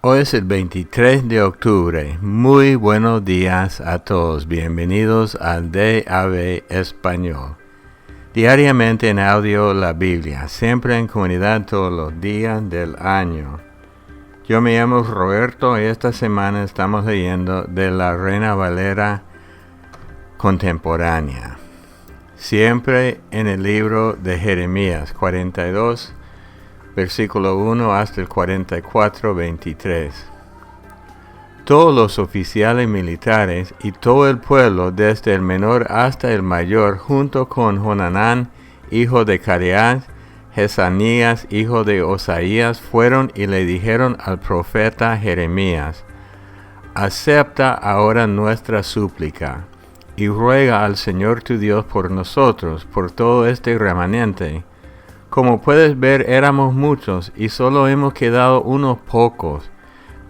Hoy es el 23 de octubre. Muy buenos días a todos. Bienvenidos al DAB Español. Diariamente en audio la Biblia, siempre en comunidad todos los días del año. Yo me llamo Roberto y esta semana estamos leyendo de la Reina Valera contemporánea. Siempre en el libro de Jeremías 42, versículo 1 hasta el 44, 23. Todos los oficiales militares y todo el pueblo, desde el menor hasta el mayor, junto con Jonanán, hijo de Careas, Jesanías, hijo de Osaías, fueron y le dijeron al profeta Jeremías: acepta ahora nuestra súplica, y ruega al Señor tu Dios por nosotros, por todo este remanente. Como puedes ver, éramos muchos, y solo hemos quedado unos pocos.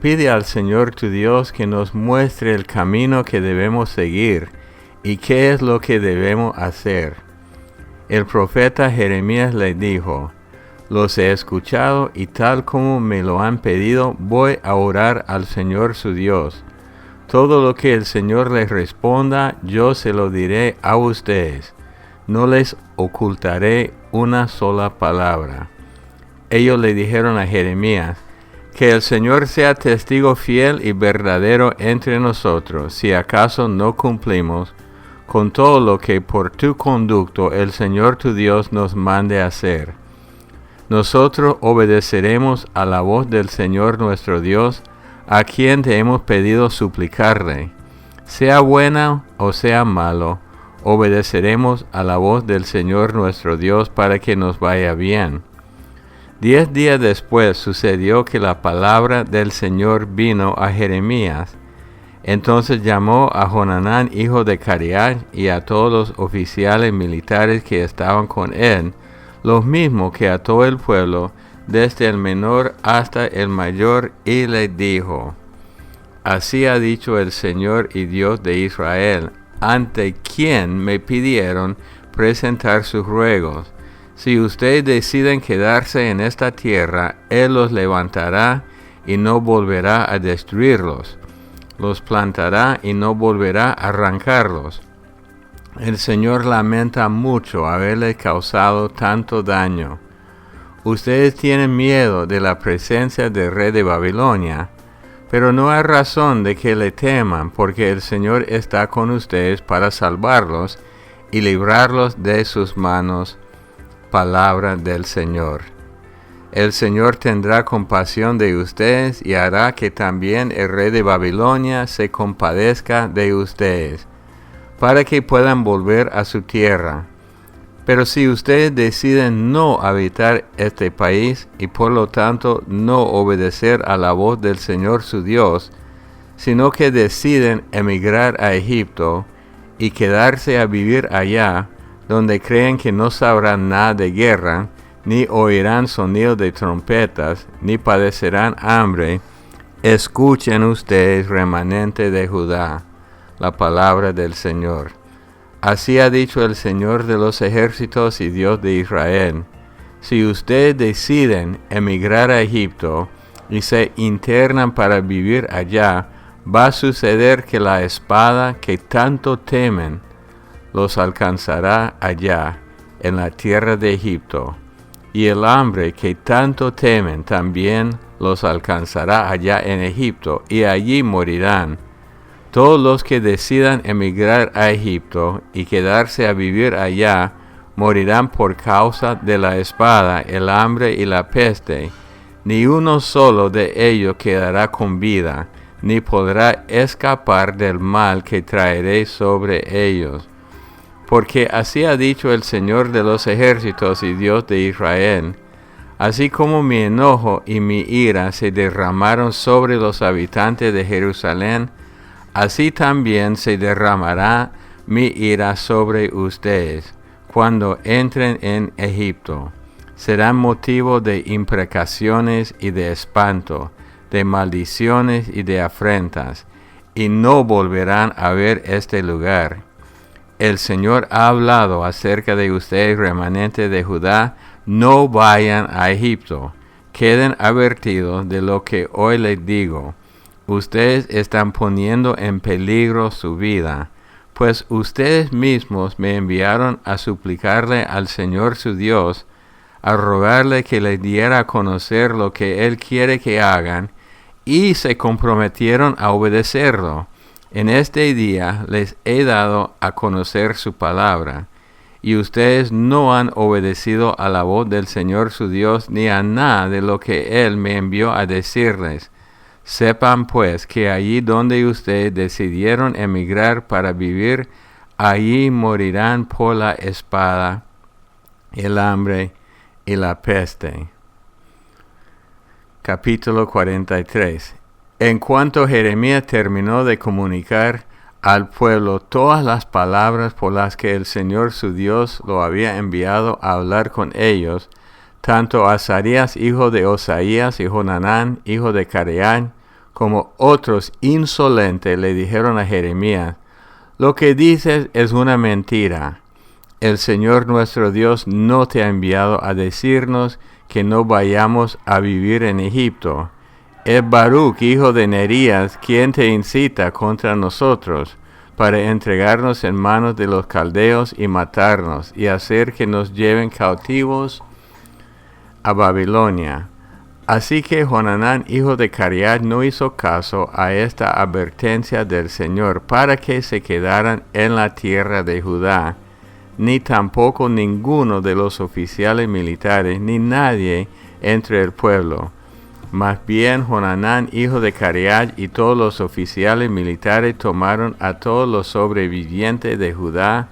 Pide al Señor tu Dios que nos muestre el camino que debemos seguir, y qué es lo que debemos hacer. El profeta Jeremías le dijo: los he escuchado, y tal como me lo han pedido, voy a orar al Señor su Dios. Todo lo que el Señor les responda, yo se lo diré a ustedes. No les ocultaré una sola palabra. Ellos le dijeron a Jeremías: que el Señor sea testigo fiel y verdadero entre nosotros, si acaso no cumplimos con todo lo que por tu conducto el Señor tu Dios nos mande hacer. Nosotros obedeceremos a la voz del Señor nuestro Dios, a quien te hemos pedido suplicarle. Sea buena o sea malo, obedeceremos a la voz del Señor nuestro Dios para que nos vaya bien. 10 días después sucedió que la palabra del Señor vino a Jeremías. Entonces llamó a Jonanán, hijo de Careas, y a todos los oficiales militares que estaban con él, los mismos que a todo el pueblo, desde el menor hasta el mayor, y le dijo: así ha dicho el Señor y Dios de Israel, ante quien me pidieron presentar sus ruegos. Si ustedes deciden quedarse en esta tierra, Él los levantará y no volverá a destruirlos. Los plantará y no volverá a arrancarlos. El Señor lamenta mucho haberle causado tanto daño. Ustedes tienen miedo de la presencia del rey de Babilonia, pero no hay razón de que le teman, porque el Señor está con ustedes para salvarlos y librarlos de sus manos. Palabra del Señor. El Señor tendrá compasión de ustedes y hará que también el rey de Babilonia se compadezca de ustedes, para que puedan volver a su tierra. Pero si ustedes deciden no habitar este país y por lo tanto no obedecer a la voz del Señor su Dios, sino que deciden emigrar a Egipto y quedarse a vivir allá, donde creen que no sabrán nada de guerra, ni oirán sonido de trompetas, ni padecerán hambre, escuchen ustedes, remanente de Judá, la palabra del Señor. Así ha dicho el Señor de los ejércitos y Dios de Israel: si ustedes deciden emigrar a Egipto y se internan para vivir allá, va a suceder que la espada que tanto temen los alcanzará allá, en la tierra de Egipto, y el hambre que tanto temen también los alcanzará allá en Egipto, y allí morirán. Todos los que decidan emigrar a Egipto y quedarse a vivir allá, morirán por causa de la espada, el hambre y la peste. Ni uno solo de ellos quedará con vida, ni podrá escapar del mal que traeré sobre ellos. Porque así ha dicho el Señor de los ejércitos y Dios de Israel: así como mi enojo y mi ira se derramaron sobre los habitantes de Jerusalén, así también se derramará mi ira sobre ustedes cuando entren en Egipto. Serán motivo de imprecaciones y de espanto, de maldiciones y de afrentas, y no volverán a ver este lugar. El Señor ha hablado acerca de ustedes, remanente de Judá: no vayan a Egipto. queden advertidos de lo que hoy les digo. Ustedes están poniendo en peligro su vida, pues ustedes mismos me enviaron a suplicarle al Señor su Dios, a rogarle que les diera a conocer lo que Él quiere que hagan, y se comprometieron a obedecerlo. En este día les he dado a conocer su palabra, y ustedes no han obedecido a la voz del Señor su Dios, ni a nada de lo que Él me envió a decirles. Sepan pues que allí donde ustedes decidieron emigrar para vivir, allí morirán por la espada, el hambre y la peste. Capítulo 43. En cuanto Jeremías terminó de comunicar al pueblo todas las palabras por las que el Señor su Dios lo había enviado a hablar con ellos, tanto Azarías, hijo de Osaías, y Jonanán, hijo de Careán, como otros insolentes le dijeron a Jeremías: lo que dices es una mentira. El Señor nuestro Dios no te ha enviado a decirnos que no vayamos a vivir en Egipto. Es Baruch, hijo de Nerías, quien te incita contra nosotros, para entregarnos en manos de los caldeos y matarnos, y hacer que nos lleven cautivos a Babilonia. Así que Jonanán, hijo de Careat, no hizo caso a esta advertencia del Señor para que se quedaran en la tierra de Judá, ni tampoco ninguno de los oficiales militares, ni nadie entre el pueblo. Más bien Jonanán, hijo de Careat, y todos los oficiales militares tomaron a todos los sobrevivientes de Judá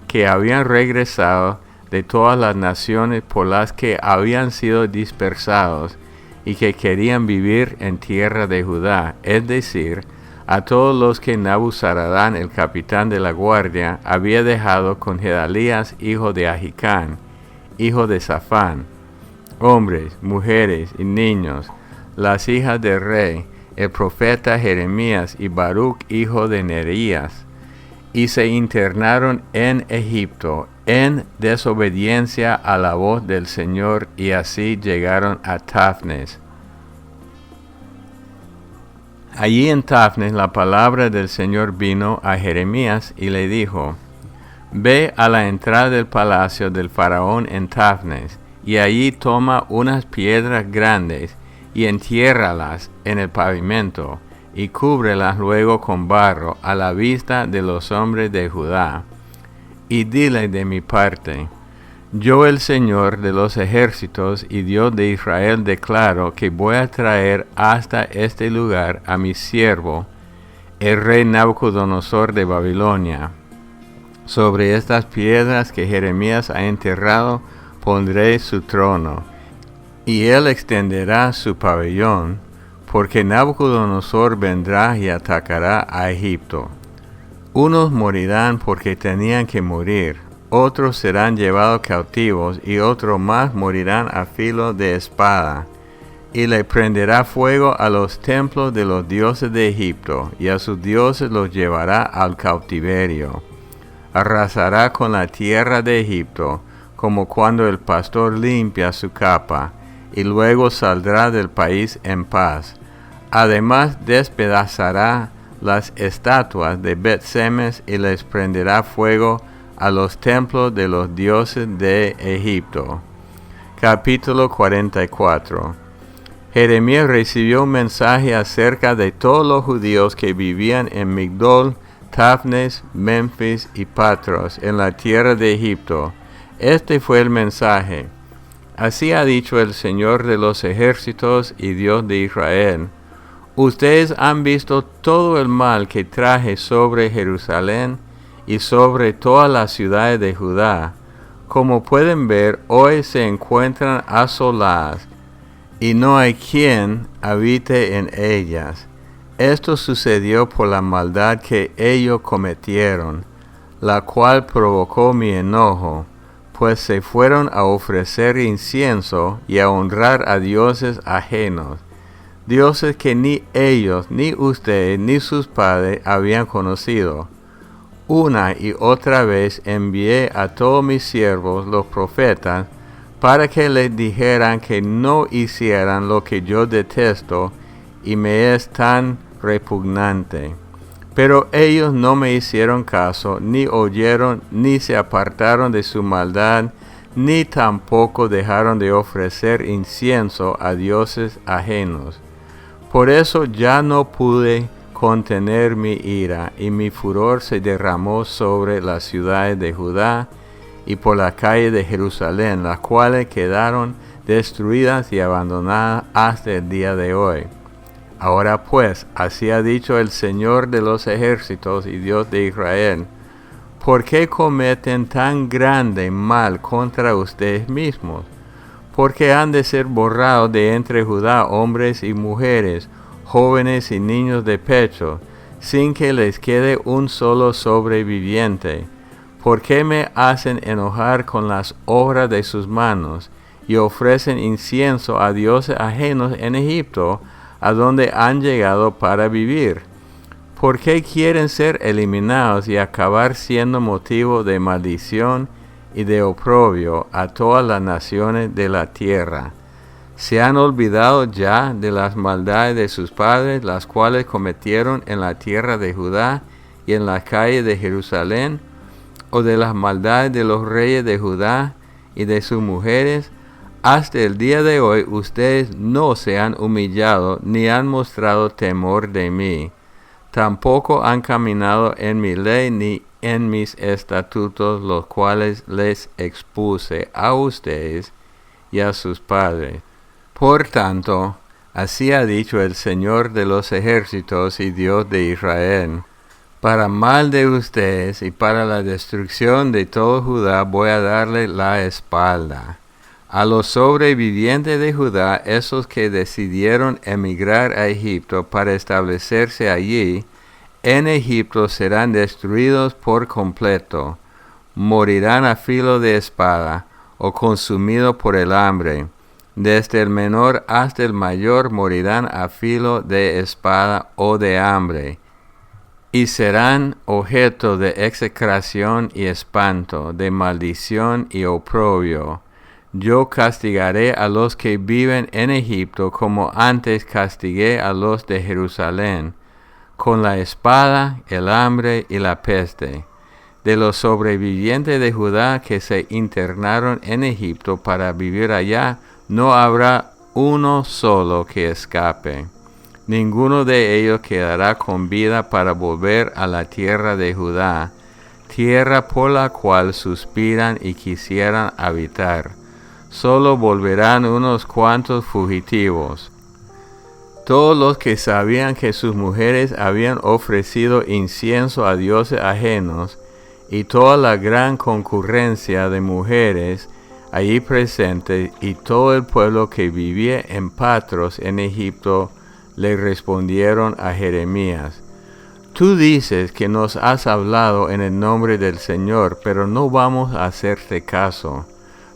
que habían regresado de todas las naciones por las que habían sido dispersados y que querían vivir en tierra de Judá, es decir, a todos los que Nabuzaradán, el capitán de la guardia, había dejado con Gedalías, hijo de Ahicán, hijo de Safán, hombres, mujeres y niños, las hijas del rey, el profeta Jeremías y Baruch, hijo de Nerías, y se internaron en Egipto en desobediencia a la voz del Señor, y así llegaron a Tafnes. Allí en Tafnes la palabra del Señor vino a Jeremías y le dijo: ve a la entrada del palacio del faraón en Tafnes, y allí toma unas piedras grandes y entiérralas en el pavimento, y cúbrelas luego con barro a la vista de los hombres de Judá. Y dile de mi parte: yo, el Señor de los ejércitos y Dios de Israel, declaro que voy a traer hasta este lugar a mi siervo, el rey Nabucodonosor de Babilonia. Sobre estas piedras que Jeremías ha enterrado pondré su trono, y él extenderá su pabellón, porque Nabucodonosor vendrá y atacará a Egipto. Unos morirán porque tenían que morir, otros serán llevados cautivos, y otros más morirán a filo de espada. Y le prenderá fuego a los templos de los dioses de Egipto, y a sus dioses los llevará al cautiverio. Arrasará con la tierra de Egipto, como cuando el pastor limpia su capa, y luego saldrá del país en paz. Además despedazará las estatuas de Bet-Semes y les prenderá fuego a los templos de los dioses de Egipto. Capítulo 44. Jeremías recibió un mensaje acerca de todos los judíos que vivían en Migdol, Tafnes, Memphis y Patros, en la tierra de Egipto. Este fue el mensaje: así ha dicho el Señor de los ejércitos y Dios de Israel: ustedes han visto todo el mal que traje sobre Jerusalén y sobre todas las ciudades de Judá. Como pueden ver, hoy se encuentran asoladas, y no hay quien habite en ellas. Esto sucedió por la maldad que ellos cometieron, la cual provocó mi enojo, pues se fueron a ofrecer incienso y a honrar a dioses ajenos, dioses que ni ellos, ni ustedes, ni sus padres habían conocido. Una y otra vez envié a todos mis siervos los profetas para que les dijeran que no hicieran lo que yo detesto y me es tan repugnante. Pero ellos no me hicieron caso, ni oyeron, ni se apartaron de su maldad, ni tampoco dejaron de ofrecer incienso a dioses ajenos. Por eso ya no pude contener mi ira, y mi furor se derramó sobre las ciudades de Judá y por la calle de Jerusalén, las cuales quedaron destruidas y abandonadas hasta el día de hoy. Ahora pues, así ha dicho el Señor de los ejércitos y Dios de Israel: ¿por qué cometen tan grande mal contra ustedes mismos? Porque han de ser borrados de entre Judá hombres y mujeres, jóvenes y niños de pecho, sin que les quede un solo sobreviviente. ¿Por qué me hacen enojar con las obras de sus manos, y ofrecen incienso a dioses ajenos en Egipto, a donde han llegado para vivir? ¿Por qué quieren ser eliminados y acabar siendo motivo de maldición y de oprobio a todas las naciones de la tierra? ¿Se han olvidado ya de las maldades de sus padres, las cuales cometieron en la tierra de Judá y en las calles de Jerusalén? ¿O de las maldades de los reyes de Judá y de sus mujeres? Hasta el día de hoy ustedes no se han humillado ni han mostrado temor de mí. Tampoco han caminado en mi ley ni en mis estatutos, los cuales les expuse a ustedes y a sus padres. Por tanto, así ha dicho el Señor de los ejércitos y Dios de Israel: para mal de ustedes y para la destrucción de todo Judá voy a darle la espalda. A los sobrevivientes de Judá, esos que decidieron emigrar a Egipto para establecerse allí, en Egipto serán destruidos por completo. Morirán a filo de espada o consumidos por el hambre. Desde el menor hasta el mayor morirán a filo de espada o de hambre, y serán objeto de execración y espanto, de maldición y oprobio. Yo castigaré a los que viven en Egipto como antes castigué a los de Jerusalén, con la espada, el hambre y la peste. De los sobrevivientes de Judá que se internaron en Egipto para vivir allá, no habrá uno solo que escape. Ninguno de ellos quedará con vida para volver a la tierra de Judá, tierra por la cual suspiran y quisieran habitar. Solo volverán unos cuantos fugitivos. Todos los que sabían que sus mujeres habían ofrecido incienso a dioses ajenos, y toda la gran concurrencia de mujeres allí presentes, y todo el pueblo que vivía en Patros en Egipto, le respondieron a Jeremías: tú dices que nos has hablado en el nombre del Señor, pero no vamos a hacerte caso.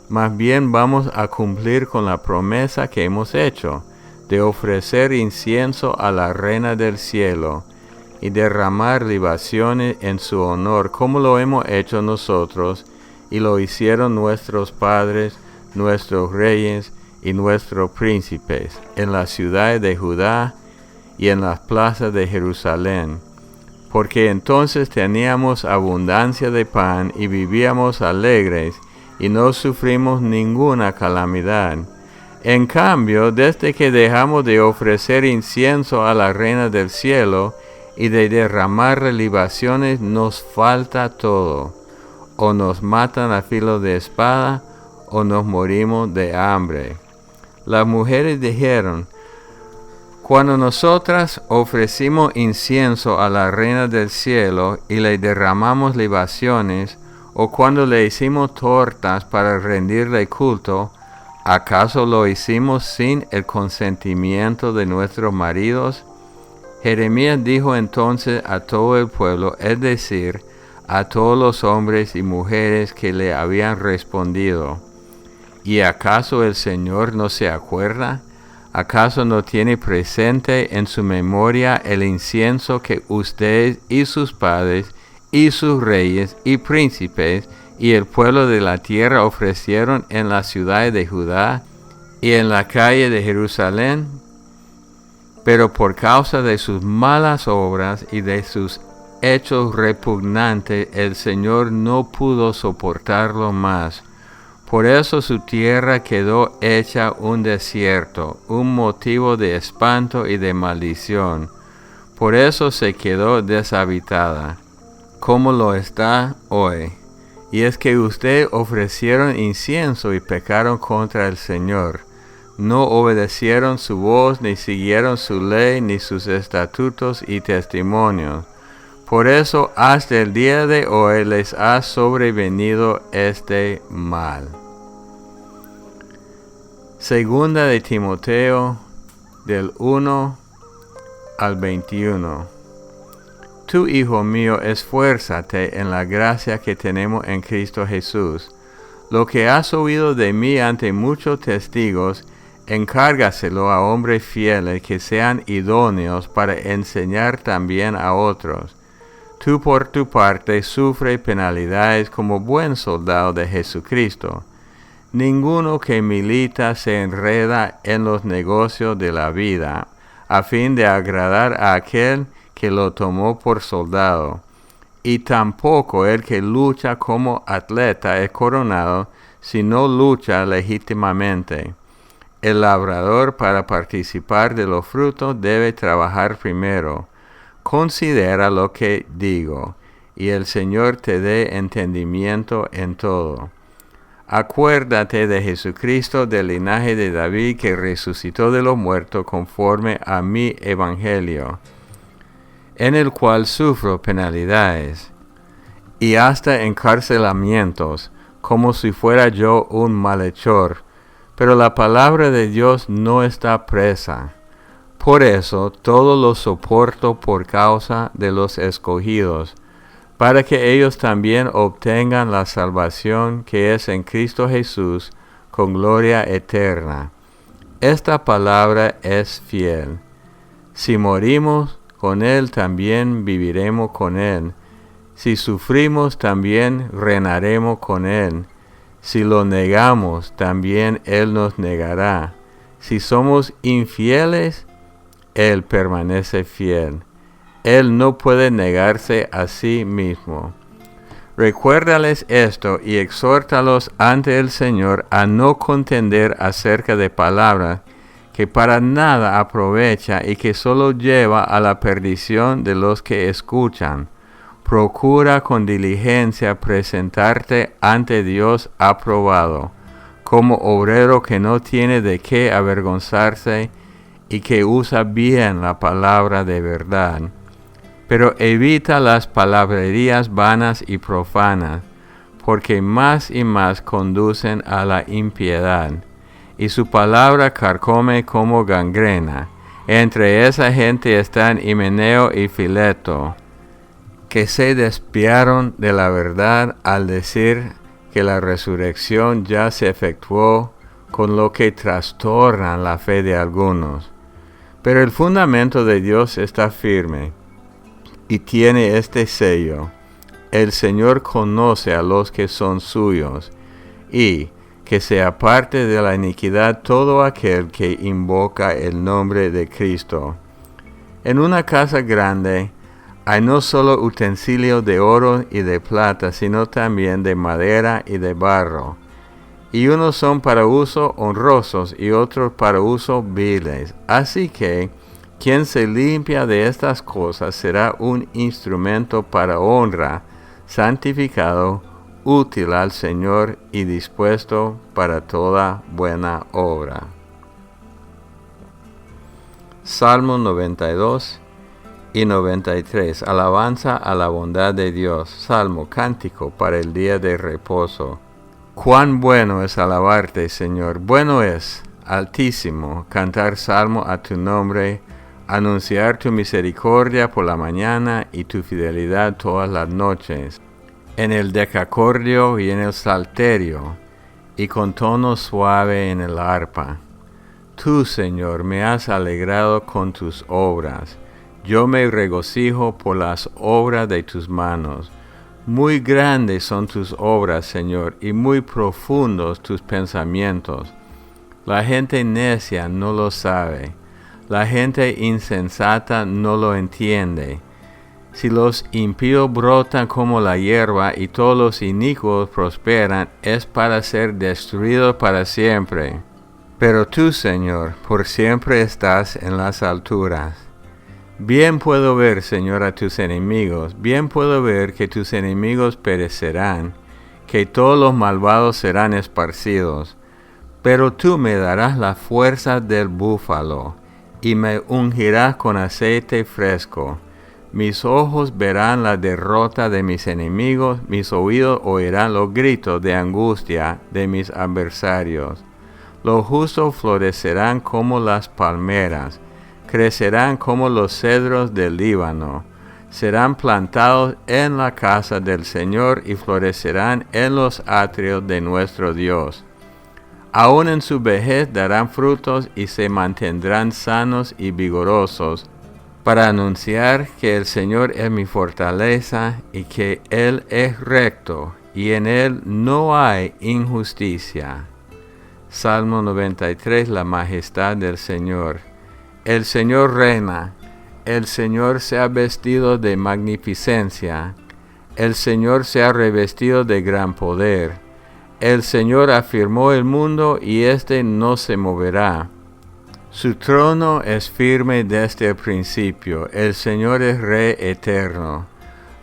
Más bien vamos a cumplir con la promesa que hemos hecho, de ofrecer incienso a la Reina del Cielo, y derramar libaciones en su honor, como lo hemos hecho nosotros, y lo hicieron nuestros padres, nuestros reyes y nuestros príncipes, en las ciudades de Judá y en las plazas de Jerusalén. Porque entonces teníamos abundancia de pan y vivíamos alegres, y no sufrimos ninguna calamidad. En cambio, desde que dejamos de ofrecer incienso a la Reina del Cielo y de derramar libaciones, nos falta todo. O nos matan a filo de espada, o nos morimos de hambre. Las mujeres dijeron: cuando nosotras ofrecimos incienso a la Reina del Cielo y le derramamos libaciones, o cuando le hicimos tortas para rendirle culto, ¿acaso lo hicimos sin el consentimiento de nuestros maridos? Jeremías dijo entonces a todo el pueblo, es decir, a todos los hombres y mujeres que le habían respondido: ¿y acaso el Señor no se acuerda? ¿Acaso no tiene presente en su memoria el incienso que ustedes y sus padres y sus reyes y príncipes y el pueblo de la tierra ofrecieron en la ciudad de Judá y en la calle de Jerusalén, pero por causa de sus malas obras y de sus hechos repugnantes, el Señor no pudo soportarlo más. Por eso su tierra quedó hecha un desierto, un motivo de espanto y de maldición. Por eso se quedó deshabitada, como lo está hoy. Y es que ustedes ofrecieron incienso y pecaron contra el Señor. No obedecieron su voz, ni siguieron su ley, ni sus estatutos y testimonios. Por eso hasta el día de hoy les ha sobrevenido este mal. Segunda de Timoteo, del 1 al 21. Tú, hijo mío, esfuérzate en la gracia que tenemos en Cristo Jesús. Lo que has oído de mí ante muchos testigos, encárgaselo a hombres fieles que sean idóneos para enseñar también a otros. Tú por tu parte sufre penalidades como buen soldado de Jesucristo. Ninguno que milita se enreda en los negocios de la vida, a fin de agradar a aquel que lo tomó por soldado. Y tampoco el que lucha como atleta es coronado, si no lucha legítimamente. El labrador, para participar de los frutos, debe trabajar primero. Considera lo que digo, y el Señor te dé entendimiento en todo. Acuérdate de Jesucristo del linaje de David, que resucitó de los muertos conforme a mi evangelio, en el cual sufro penalidades y hasta encarcelamientos, como si fuera yo un malhechor. Pero la palabra de Dios no está presa. Por eso todo lo soporto por causa de los escogidos, para que ellos también obtengan la salvación que es en Cristo Jesús, con gloria eterna. Esta palabra es fiel. Si morimos, con Él también viviremos con Él. Si sufrimos, también reinaremos con Él. Si lo negamos, también Él nos negará. Si somos infieles, Él permanece fiel. Él no puede negarse a sí mismo. Recuérdales esto y exhórtalos ante el Señor a no contender acerca de palabras que para nada aprovecha y que solo lleva a la perdición de los que escuchan. Procura con diligencia presentarte ante Dios aprobado, como obrero que no tiene de qué avergonzarse y que usa bien la palabra de verdad. Pero evita las palabrerías vanas y profanas, porque más y más conducen a la impiedad, y su palabra carcome como gangrena. Entre esa gente están Himeneo y Fileto, que se desviaron de la verdad al decir que la resurrección ya se efectuó, con lo que trastornan la fe de algunos. Pero el fundamento de Dios está firme, y tiene este sello: el Señor conoce a los que son suyos, y que se aparte de la iniquidad todo aquel que invoca el nombre de Cristo. En una casa grande hay no solo utensilios de oro y de plata, sino también de madera y de barro. Y unos son para uso honrosos y otros para uso viles. Así que quien se limpia de estas cosas será un instrumento para honra, santificado, útil al Señor y dispuesto para toda buena obra. Salmo 92 y 93. Alabanza a la bondad de Dios. Salmo, cántico para el día de reposo. Cuán bueno es alabarte, Señor. Bueno es, Altísimo, cantar salmo a tu nombre, anunciar tu misericordia por la mañana y tu fidelidad todas las noches, en el decacordio y en el salterio, y con tono suave en el arpa. Tú, Señor, me has alegrado con tus obras. Yo me regocijo por las obras de tus manos. Muy grandes son tus obras, Señor, y muy profundos tus pensamientos. La gente necia no lo sabe. La gente insensata no lo entiende. Si los impíos brotan como la hierba y todos los inicuos prosperan, es para ser destruidos para siempre. Pero tú, Señor, por siempre estás en las alturas. Bien puedo ver, Señor, a tus enemigos, bien puedo ver que tus enemigos perecerán, que todos los malvados serán esparcidos. Pero tú me darás la fuerza del búfalo, y me ungirás con aceite fresco. Mis ojos verán la derrota de mis enemigos, mis oídos oirán los gritos de angustia de mis adversarios. Los justos florecerán como las palmeras, crecerán como los cedros del Líbano, serán plantados en la casa del Señor y florecerán en los atrios de nuestro Dios. Aún en su vejez darán frutos y se mantendrán sanos y vigorosos, para anunciar que el Señor es mi fortaleza y que Él es recto y en Él no hay injusticia. Salmo 93, la majestad del Señor. El Señor reina, el Señor se ha vestido de magnificencia, el Señor se ha revestido de gran poder. El Señor afirmó el mundo y éste no se moverá. Su trono es firme desde el principio, el Señor es Rey eterno.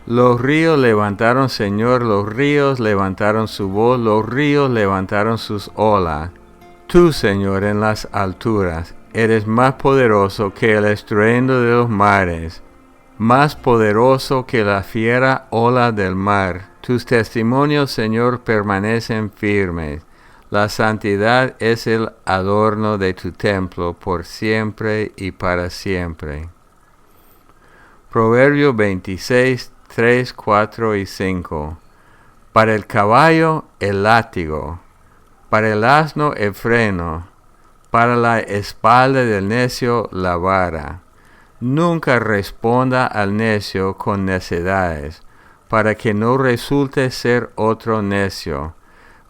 Los ríos levantaron, Señor, los ríos levantaron su voz, los ríos levantaron sus olas. Tú, Señor, en las alturas, eres más poderoso que el estruendo de los mares, más poderoso que la fiera ola del mar. Tus testimonios, Señor, permanecen firmes. La santidad es el adorno de tu templo por siempre y para siempre. Proverbios 26, 3, 4 y 5. Para el caballo el látigo, para el asno el freno, para la espalda del necio la vara. Nunca responda al necio con necedades, para que no resulte ser otro necio.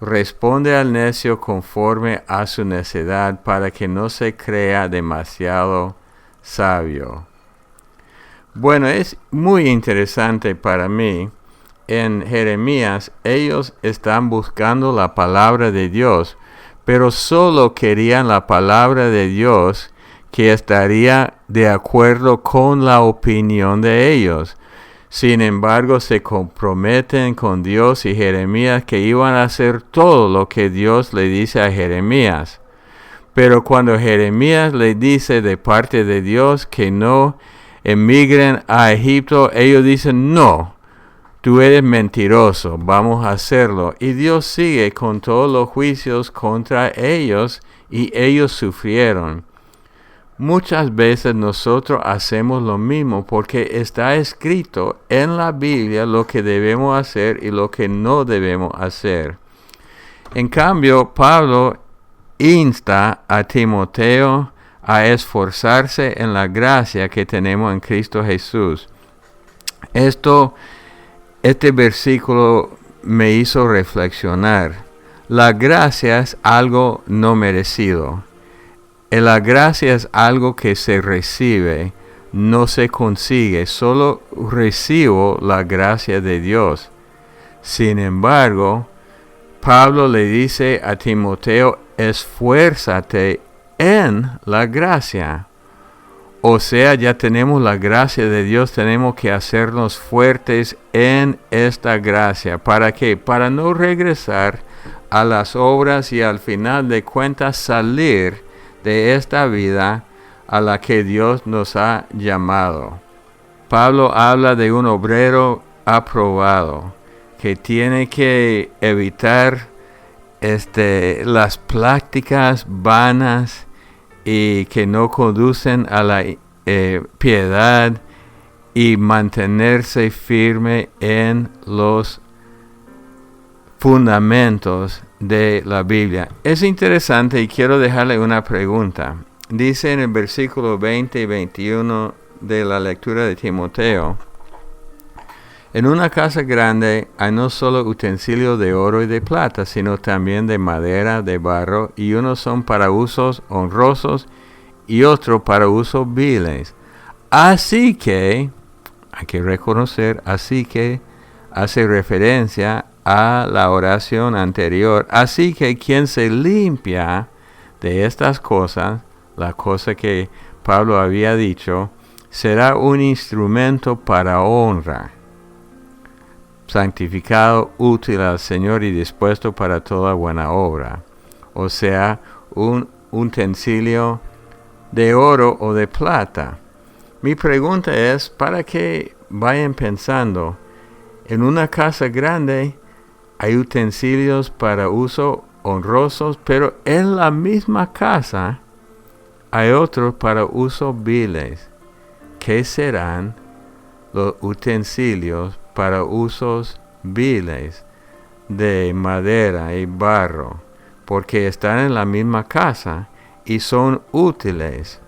Responde al necio conforme a su necedad, para que no se crea demasiado sabio. Bueno, es muy interesante para mí. En Jeremías, ellos están buscando la palabra de Dios, pero solo querían la palabra de Dios que estaría de acuerdo con la opinión de ellos. Sin embargo, se comprometen con Dios y Jeremías que iban a hacer todo lo que Dios le dice a Jeremías. Pero cuando Jeremías le dice de parte de Dios que no emigren a Egipto, ellos dicen, no, tú eres mentiroso, vamos a hacerlo. Y Dios sigue con todos los juicios contra ellos y ellos sufrieron. Muchas veces nosotros hacemos lo mismo porque está escrito en la Biblia lo que debemos hacer y lo que no debemos hacer. En cambio, Pablo insta a Timoteo a esforzarse en la gracia que tenemos en Cristo Jesús. Este versículo me hizo reflexionar. La gracia es algo no merecido. La gracia es algo que se recibe, no se consigue, solo recibo la gracia de Dios. Sin embargo, Pablo le dice a Timoteo, esfuérzate en la gracia. O sea, ya tenemos la gracia de Dios, tenemos que hacernos fuertes en esta gracia. ¿Para qué? Para no regresar a las obras y al final de cuentas salir de esta vida a la que Dios nos ha llamado. Pablo habla de un obrero aprobado que tiene que evitar las prácticas vanas y que no conducen a la piedad y mantenerse firme en los fundamentos de la Biblia. Es interesante y quiero dejarle una pregunta. Dice en el versículo 20 y 21 de la lectura de Timoteo, En una casa grande hay no solo utensilios de oro y de plata, sino también de madera, de barro, y unos son para usos honrosos y otros para usos viles. Así que, hay que reconocer, así que hace referencia a la oración anterior. Así que quien se limpia de estas cosas, la cosa que Pablo había dicho, será un instrumento para honra, santificado, útil al Señor y dispuesto para toda buena obra. O sea, un utensilio de oro o de plata. Mi pregunta es, para que vayan pensando, en una casa grande hay utensilios para uso honrosos, pero en la misma casa hay otros para usos viles. ¿Qué serán los utensilios para usos viles de madera y barro? Porque están en la misma casa y son útiles.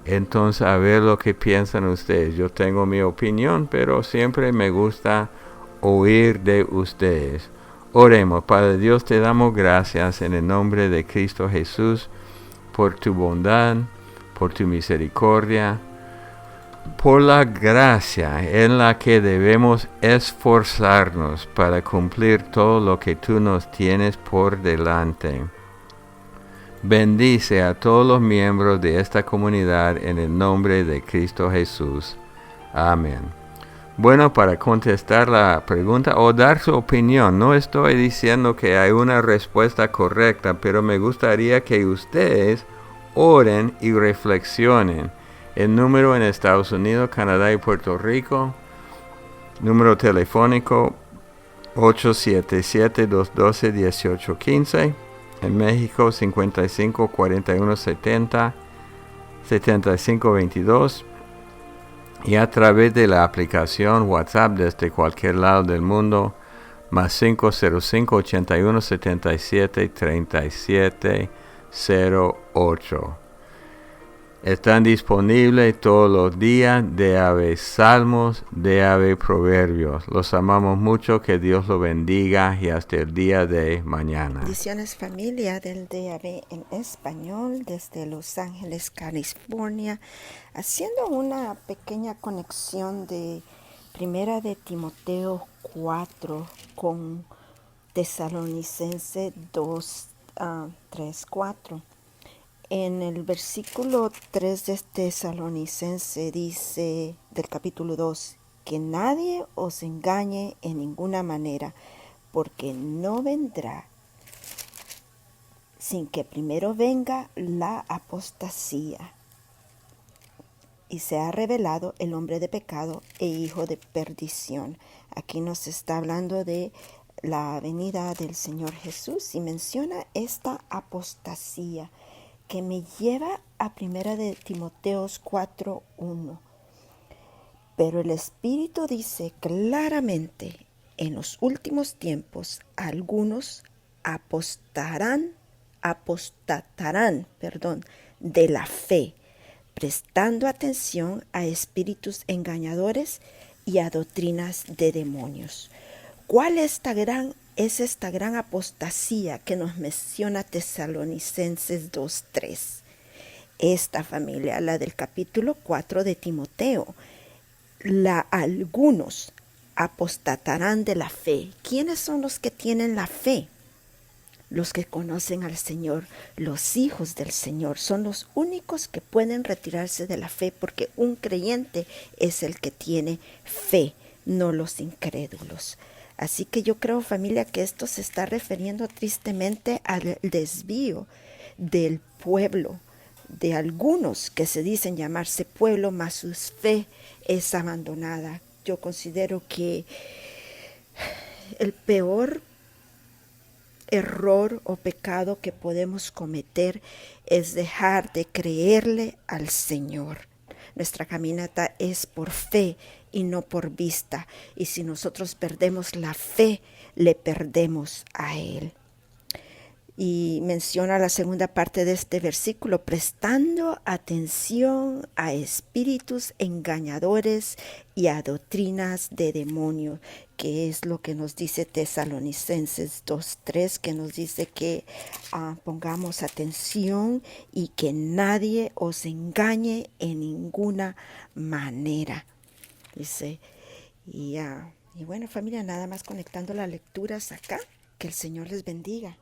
Entonces, a ver lo que piensan ustedes. Yo tengo mi opinión, pero siempre me gusta oír de ustedes. Oremos. Padre Dios, te damos gracias en el nombre de Cristo Jesús por tu bondad, por tu misericordia, por la gracia en la que debemos esforzarnos para cumplir todo lo que tú nos tienes por delante. Bendice a todos los miembros de esta comunidad en el nombre de Cristo Jesús. Amén. Bueno, para contestar la pregunta o dar su opinión, no estoy diciendo que hay una respuesta correcta, pero me gustaría que ustedes oren y reflexionen. El número en Estados Unidos, Canadá y Puerto Rico, número telefónico 877-212-1815. En México, 55-41-70-75-22. Y a través de la aplicación WhatsApp desde cualquier lado del mundo, más 505-81-77-37-08. Están disponibles todos los días de Ave Salmos, de Ave Proverbios. Los amamos mucho, que Dios los bendiga y hasta el día de mañana. Bendiciones familia del DAB en español desde Los Ángeles, California, haciendo una pequeña conexión de Primera de Timoteo 4 con Tesalonicense 2, 3, 4. En el versículo 3 de Tesalonicense dice, del capítulo 2, que nadie os engañe en ninguna manera, porque no vendrá sin que primero venga la apostasía y se ha revelado el hombre de pecado e hijo de perdición. Aquí nos está hablando de la venida del Señor Jesús y menciona esta apostasía que me lleva a Primera de Timoteos 4:1. Pero el Espíritu dice claramente, en los últimos tiempos algunos apostatarán de la fe, prestando atención a espíritus engañadores y a doctrinas de demonios. ¿Cuál es esta gran apostasía que nos menciona Tesalonicenses 2:3? Esta familia, la del capítulo 4 de Timoteo. Algunos apostatarán de la fe. ¿Quiénes son los que tienen la fe? Los que conocen al Señor, los hijos del Señor, son los únicos que pueden retirarse de la fe, porque un creyente es el que tiene fe, no los incrédulos. Así que yo creo, familia, que esto se está refiriendo tristemente al desvío del pueblo, de algunos que se dicen llamarse pueblo, mas su fe es abandonada. Yo considero que el peor error o pecado que podemos cometer es dejar de creerle al Señor. Nuestra caminata es por fe y no por vista. Y si nosotros perdemos la fe, le perdemos a Él. Y menciona la segunda parte de este versículo, prestando atención a espíritus engañadores y a doctrinas de demonios, que es lo que nos dice Tesalonicenses 2:3, que nos dice que pongamos atención y que nadie os engañe en ninguna manera. Dice, y bueno, familia, nada más conectando las lecturas acá. Que el Señor les bendiga.